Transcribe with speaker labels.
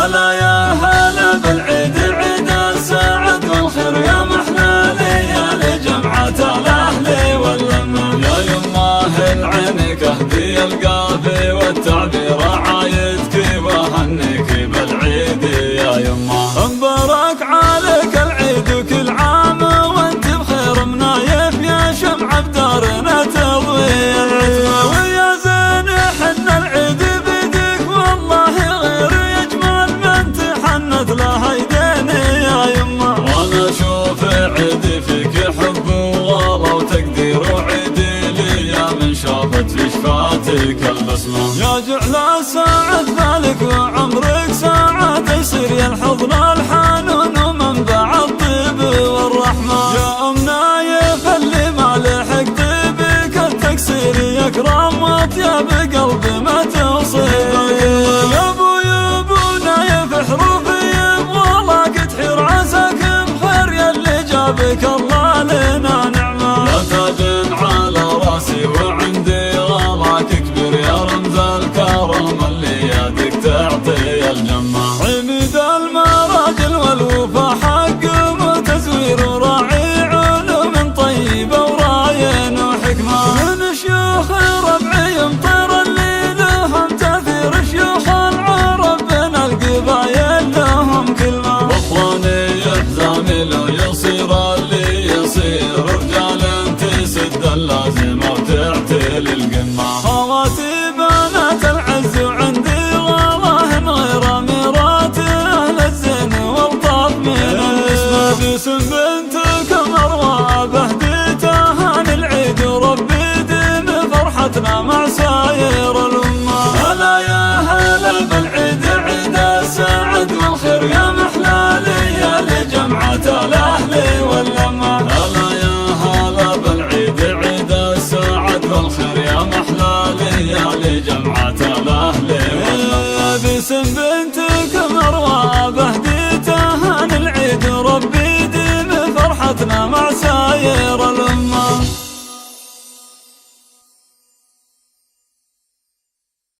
Speaker 1: هلا يا هلا بالعيد عيد السعد والخير يا محلى ليالي جمعة الأهل واللمة يا يماه العين كهدي القافي والتعبير عايدك وهنيك بالعيد يا يماه مبارك عليك العيد وكل عام وانت بخير منايف يا شمعة بدارنا تضوي ويا زين حنا العيد بيدك والله غير يجمل من تحنت له ايديني يا يمه وانا اشوف عيدي فيك حب وغلا وتقدير وعيدي لي يا من شافت في شفاتك البسمه يا جعل ساعة ذلك وعمرك ساعة يصير يا الحضن الحنون ومنبع الطيب والرحمة يا نايف اللي ما لحقت بك التكسير يكرم واطيب قلب ما توصيب يا ابو نايف حروفي يبغى لك تحير عساك بخير يلي جابك الله لنا نعمة لا تاج على راسي وعندي غلاك كبير يا رمز الكرم اللي يدك تعطي الجمة عميد المراجل والوفا حق وتزوير وراعي علوم طيبة وراين وحكمة من شيوخ ربعي مطير اللي لهم تأثير شيوخ العرب بين القبايل لهم كلمة واخواني حزامي لو يصير اللي يصير رجال تسد اللازمة وتعتل القمة خواتي بنات العز وعندي والله غير اميرات اهل الزين والطف من الاسم باسم بنتك مروه بهديتها عن العيد وربي ديم فرحتنا مع ساير الامه هلا يا هلا بالعيد عيد السعد والخير يا محلى ليالي جمعة الاهل واللمه هلا يا هلا بالعيد عيد السعد والخير يا محلى ليالي جمعة الاهل واللمه باسم بنتك مروه بهديتها عن العيد وربي ديم فرحتنا مع ساير